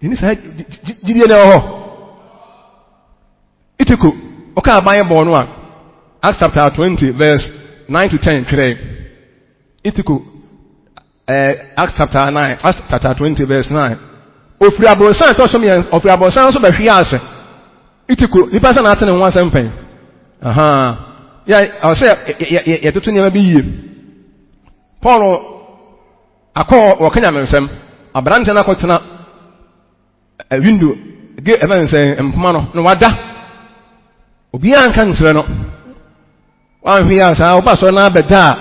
ni saa gidie ne ho itiko o ka Bible no a Acts chapter 20 verse 9 to 10 today itiko Acts chapter 9 Acts chapter 20 verse 9 ofri abrosan to so me ofri abrosan so be hwe ase itiko nipa sa na atene ho asem pen ya I say ye tutu ne bi yie Paul akọ wo kanya mensem abrante na akotena window ge even say empoma no wada obi anka ntre no wan hwe ase a oba so na beda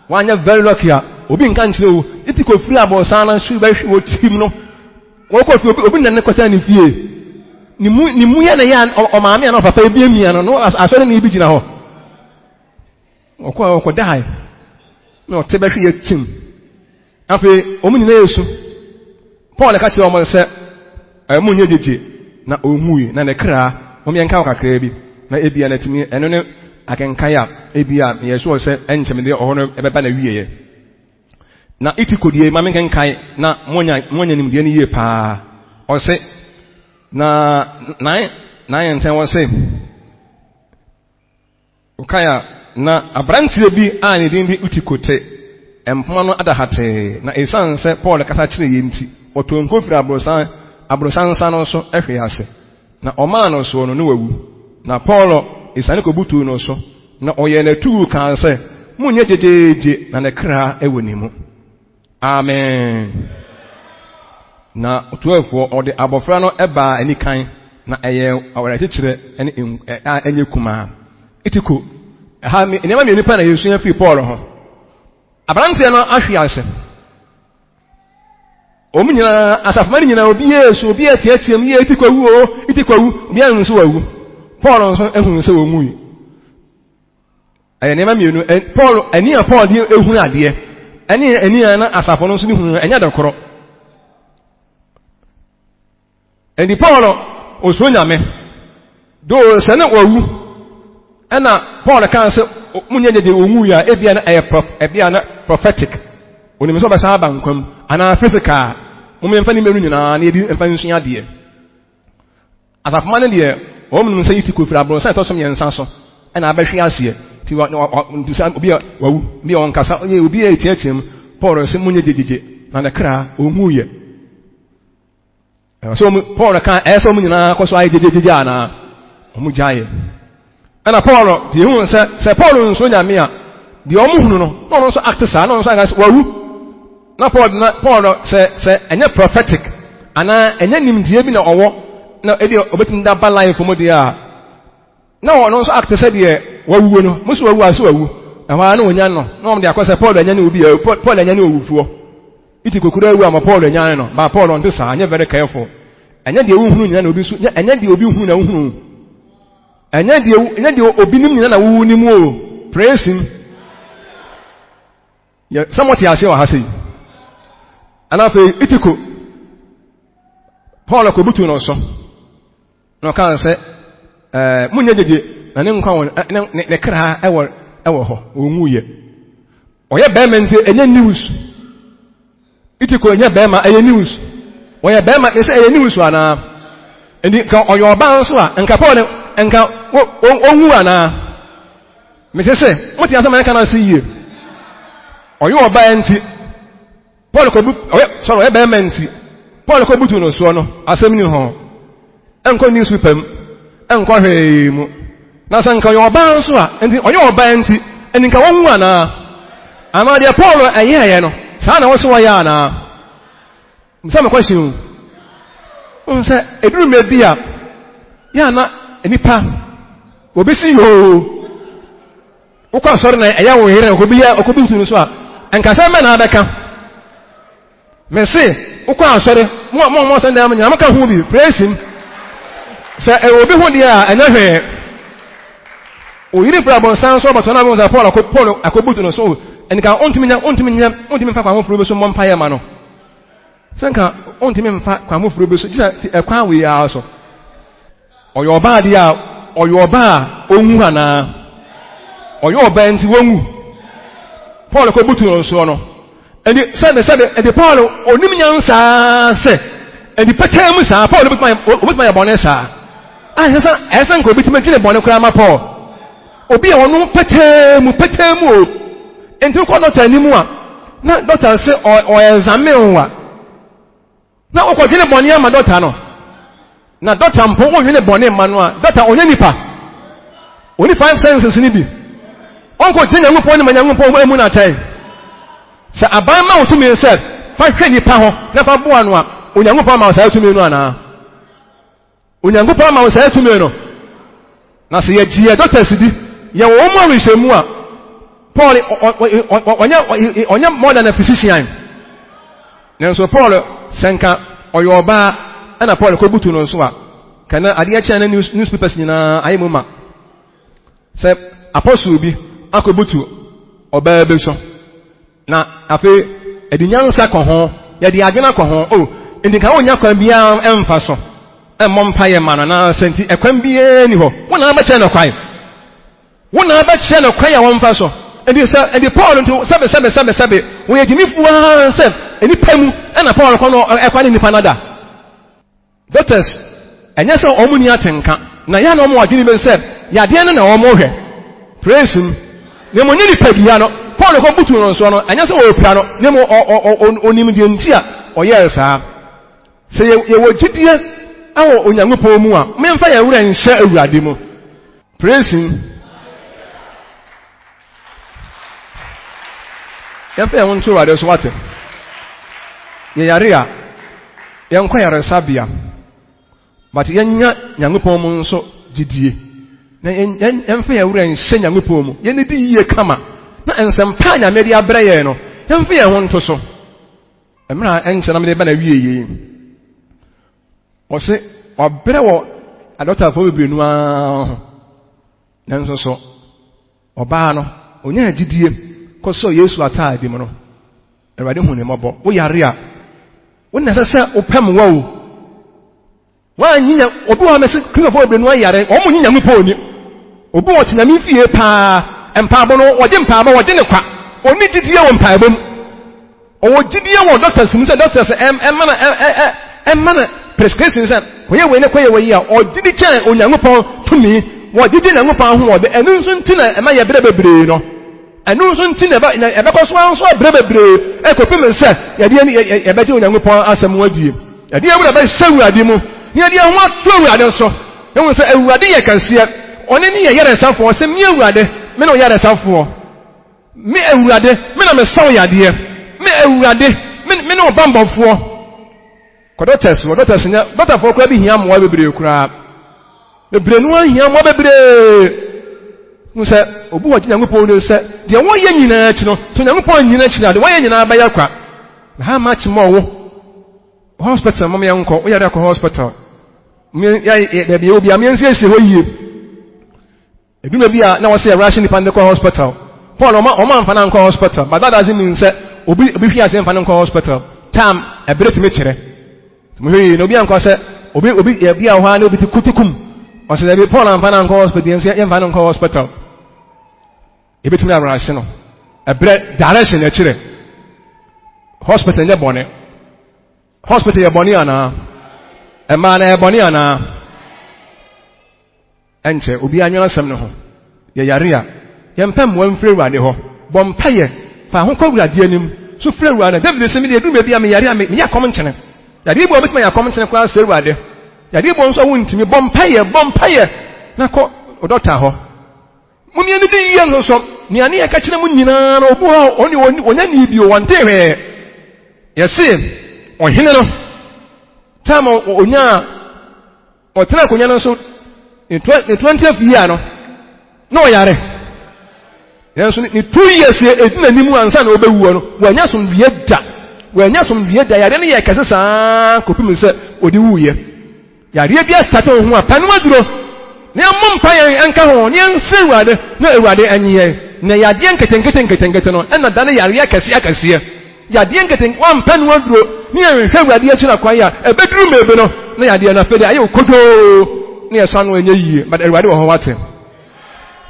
wanya very lucky a obi nka ntre o itiko free abosan na su ba hwe o tim no wo ko obi nne kota ni fie ni mu ya na ya o maame ya no papa ebi emia no asore na ibi gina ho okọ dai no te ba hwe ya tim afi omu nyina yesu Paul ka ti o mo se mu nye jeje na omuye na ne kra o me nka kakra bi na ebia na timi eno ne akenkan ya ebia yesu o se enchemde o hono ebeba na wieye na itikodi ma menken kai na monya nimde ne ye pa o se na nine enten o se ukaya na abrantie bi a ne din bi utikote empoma no adahate na esan se Paul kasa kire ye nti otonko fira abrosan san so ehwe ase na oma no so no wawu na Paul esane ko butu no so na oye na tu kan se munye jejeje na ne kra ewonimu amen na 12 ode abofra no eba anikan na eye awara kire ene enye kuma itiko ha me nema me nipa na Yesu ya fi Paul ho abrante no ahwe ase omunyina asafumani nyina obi Yesu obi atiatiem ye itikwawu obi anu so wawu Paul nso ehunu se womuyi ayenema mienu Paul ania Paul di ehunu ade ania na asafo no so ni hunu enya dakoro endi Paul oso nyame do se na wawu ena Paul kan se munye de womuyi a ebia na prophetic onimso ba sa bankwam ana physical mumye mfa ni menu nyina na edi mfa nsu ade asafoma ne de o munum se yiti kofira bro sai to som yensa so na abahwe ase ti obi wawu bi on kasa obi etiatim Paul se munye jejeje na ne kra omuye so Paul kan eso mu nyina ko so aye jejeje ana omu jaye ana Paul di hu se Paul nso nyame a di omu hunu no so act sa no so aga wawu na Paul se enye prophetic ana enye nimdie bi na owo na ebi obetin da ba life mo dia na ono so act se de wawuwo no musu wawu aso wawu na wa na onya no na om de akose Paul enye na obi Paul enye na owufuo iti kokura awu ama Paul enye no ba Paul on sa anye very careful enye de wuhunu nyina na obi so enye de obi hunu na wuhunu enye de obi nim nyina na wuwu nim o Praise him. Yeah, somewhat ya say or hasi. And after itiko Paul akobutu no so. No kan say munya jeje na ne nkwa won ne kra ewo ho onwuye. Oye be mente enye news. Itiko enye be ma enye news. Oye be ma say enye news ana. Endi ka oyo ba nso a nka Paul nka onwu ana. Me say moti asema ne kana say ye. Oyo oba enti Paul ko sorry e be menti Paul ko butu no so no asem ni ho enko newspaper enko hwe mu na san ka yo oba nso a enti oyo oba enti eni nka wonwu ana ama de Paul ayeye no sa na wo so ya na msa me question o se eduru me bia ya na enipa obisi yo wo kwa sorry na eya wo here ko bia okobutu no so a enka sa me na adaka Merci. Ukwa sorry. Mo send am nyama ka hu bi. Praise him. Say e obi hu dia enahwe. O yiri fra bon san so bato na mo za Paul akobutu no so. Enika ontimi fa kwa mo furo so mo mpa ye ma no. Sanka ontimi mfa kwa mo furo so. Jisa ekwa we ya so. Oyo ba dia oyo ba onwu ana. Oyo ba nti wonwu. Paul akobutu no so no. And the Paul onim nyansa se and the patem sa Paul with my bonesa ah esa ko bitima twene bone kura ma Paul obi e wono patem o enti ko doctor animu a na doctor se o examine wa na o ko twene bone ama doctor no na doctor mpo o twene bone ma no a doctor onye nipa oni 5 senses ni bi on ko twene ngu po ni manyangu po emu na tai sa abama otumi se fa hwe nipa ho na fa boa no a onyangopa ma sa atumi no ana onyangopa ma sa atumi no na se ye gie doctors bi ye wo mo awishemu a Paul onya more than a physician nenso Paul senka oyoba ana Paul ko butu no so a kana ade a chana newspapers nyina ayemu ma se apostle bi akobutu oba be so na afi edinyan sa ko ho ye de adwena ko ho o ndika wonya kwan bia emfa so emmom paye ma na senti ekwan bia ni ho wona ba che na kwan wona ba che na kwan ya wonfa so endi Paul nto sebe wo ye jimi fuwa se eni pamu na Paul ko no ekwan ni panada doctors enya so omuni atenka na ya na omo adwini be se ya de na omo hwe praise him ne mo nyini pabia no Paul ko butu no so no anya se wo pia no ne mo onim de nti a oyesa se ye wo gidie awo onyankopon mu a memfa ya wura nhyɛ awurade mu praise him ya fa won to wade so wate ye yare a ye nkwa yare sabia but ye nya nyankopon mu nso gidie na emfa ya wura nhyɛ nyankopon mu ye ne di yie kama na ensempa nya me dia breye no yemfe ye ho nto so emra enche na me ba na wieye o se obre wo adota fo bebre nu a na nso so oba no onya agidie ko so Yesu ataade mu no Ewade hu ne mobo wo yare a wo na sese opem wa o wa nyinya obi wa mese kristo fo bebre nu yare o mu nyinya mu poni obi wo tena mi fie pa empaabo no wode mpaabo wode ne kwa oni gidie wo mpaabo mu o gidie wo doctors mu se doctors emana prescription se koye we ne koye we ya o gidi kyan onyankopon tumi wo gidi na ngopon ho wode enu nso ntina ema ye bre bebre no enu nso ntina e be koso anso bre bebre e ko pem se ye de ye be je onyankopon asem wadie ye de ewura be sewu ade mu ye de ho atu ewurade so e won se ewurade ye kanse oni ne ye yere safo se mi ewurade me no yare safo me ewurade me na me saw yade me ewurade me no bambofo ko doctors nya doctor for kwa bi hia mo bebre kura bebre no hia mo bebre mu se obu wa nyankopon no se de wo ye nyina chi no to nyankopon nyina chi na de wo ye nyina ba yakwa na ha match mo wo hospital mo me yanko wo yare ko hospital me ya de bi obi amiensie se ho yie Eduma bia na wose rushing the pandemic hospital. Paul Oman Fanan hospital, but that doesn't mean say obi hia say Fanan hospital. Tam e bere timi kire. Muhi no bia nko say obi bia ho na obi kutukum. O say be Paul Fanan hospital say ye Fanan hospital. E betimi rushing no. E bere direction e kire. Hospital nye bone. Hospital ye bone ana. E ma na ye bone ana. Enche obi anyo asem no ho. Ye yare a yempam wan firi wade ho bompaye fa ho kwawurade anim so firi wade David se me de du me bia me yare a me yakom nkyene yade bo obetuma yakom nkyene kwa seri wade yade bo nso wontimi bompaye na ko doctor ho muni ani di ye nso ni ani e ka kire mu nyina na obu ha oni onya ni bi o wante hwe yesi ohene no tamo onya o tena konya no so 20th year no yare yenso ni 2 years edina nimu ansa na obewu no wanya som wie da yare ne ye kase saa kopim se odi wuye yare bia start ho a panu aduro ne ammpa yen anka ho ne nse wade na ewade anyiye na yade nketenkete no na da ne yare akase yade nketen wan panu aduro ne ehwe wade akira kwan ya ebeduru mebe no na yade na fede ayo kodo ne eso no enye yiye but ewade wo ho wate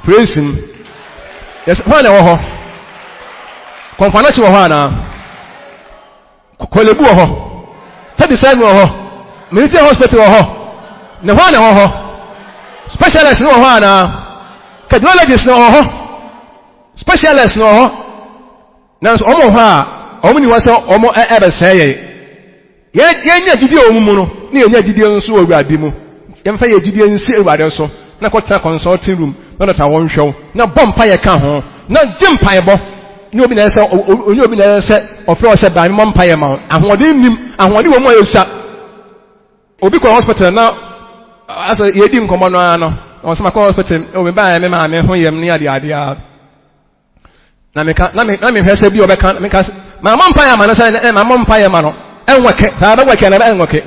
praise him. Yes, why na wo ho? Konfanachi wo ho ana. Kolebu wo ho. 37 wo ho. Military hospital wo ho. Ne why na wo ho? Specialist no wo ho ana. Cardiologist no wo ho. Specialist no wo ho. Na so omo ho a, omo ni wase omo ebe seye. Ye nya gidi omumu no, na ye nya gidi nso owurade mu. Ye mfa ye gidi nsi owurade so. Na kwata consulting room. Na ta won hwew na bompa ye ka ho na jempa ye bo ni obi na se onye obi na se ofre se ba mi bompa ye ma ahode nim ahode wo mo ayusa obi ko hospital na asa ye di nkomo no ano on se ma ko hospital o me ba me ma me ho yem ni ade na me hwese bi obeka me ka ma bompa ye ma na se ma bompa ye ma no enweke ta ba weke na ba enweke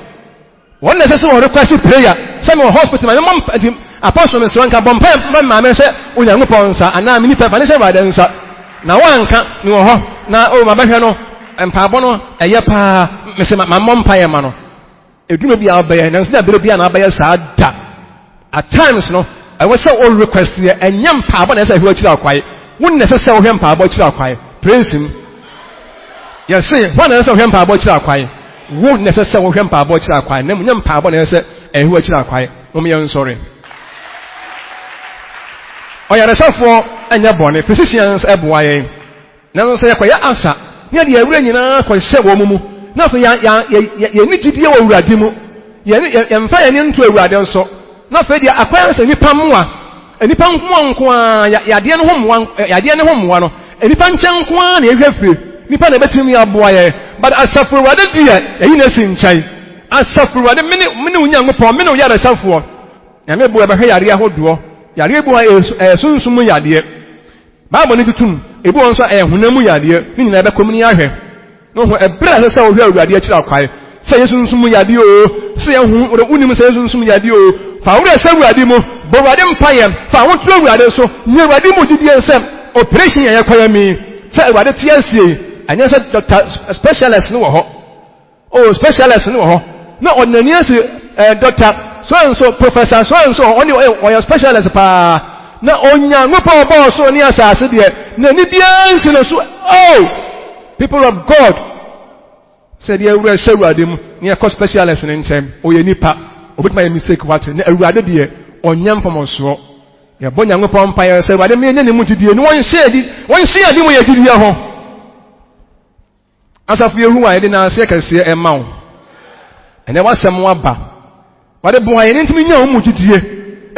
won na se wo request prayer se me hospital ma bompa Apostle me so anka bompa ma me se Onyankopɔn nsa ana me nipa fa ne se wade nsa na wanka ni wo ho na o ma bahwe no empaabo no eye pa me se ma mompa ye ma no eduma bia obaye na nso bere bia na abaye saa da at times no I was so all request here enyam paabo na se hwe akira kwae won na se wo hwe paabo akira kwae praise him yes say won na se hwe paabo akira kwae won na se wo hwe paabo akira kwae na munyam paabo na se hwe akira kwae mo ye sorry. Oyaresafo anya bone physicians eboaye na so ye kwaya ansa ne de awura nyina ko hye wo mumu na so ya ni gidie wo awurade mu ye mfa ye nto awurade nso na fa de akwansa nipa moa nipa nko ya de ne ho moa no nipa nchen nko na ehwefre nipa na betimi aboaye but asafo awurade die yi na sinchai asafo awurade mene Onyankopɔn mene oyaresafo ya me bo e behwe yare ahodo yare ebu sunsumu yade Bible ni tutum ebu won so hunamu yade ni nyina be komuni ahwe no ho ebra se wo hwe awurade akira kwae se yesunsumu yade o se ye hu unim se yesunsumu yade o fa wure se awurade mu bo awurade mpaye fa wo tu awurade so ni awurade mu didi ensem operation ye kwaya mi se awurade tiasie anya se doctor specialist no wo ho specialist no wo ho na onani ase doctor so professor so only or specialist pa na Onyankopɔn boss so ni asase de na ni bia nsi no so people of God said ye we say awurade mu ni e specialist ne nchem oye nipa obitima ye mistake what na awurade de onyam pomoso ye bo Onyankopɔn pa ye say awurade me nya ne mu didie ni won hye adi mu ye didie ho asafu ye hu wa ye de na se kase e ma wo ene wasem waba wade bo aye ntimi nya mu didie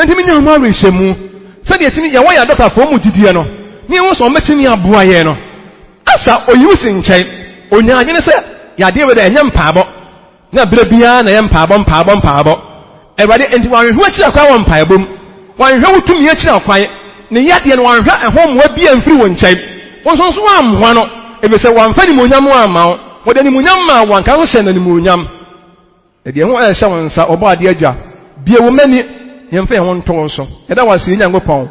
ntimi nya mu arehemu se de timi ye wo ya doctor fo mu didie no ni wo so metimi aboa ye no asa oyusi nkyai onya agene se ya de we da enya mpaabo na bere bia na ye mpaabo ewade enti wan hwe akira kwa won mpaabom wan hwe wutumi akira kwae ne yade no wan hwe ehomwa bia mfiri won nkyai won so amhoa no ebe se wan fani munyam ama wo wode ni munyam ma wan kan hye na ni munyam de ho ehye won sa obo ade agya bia wo mani yemfa ye won to so yeda wase Nyankopɔn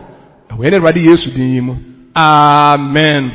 Awene Awurade Yesu din yi mu. Amen.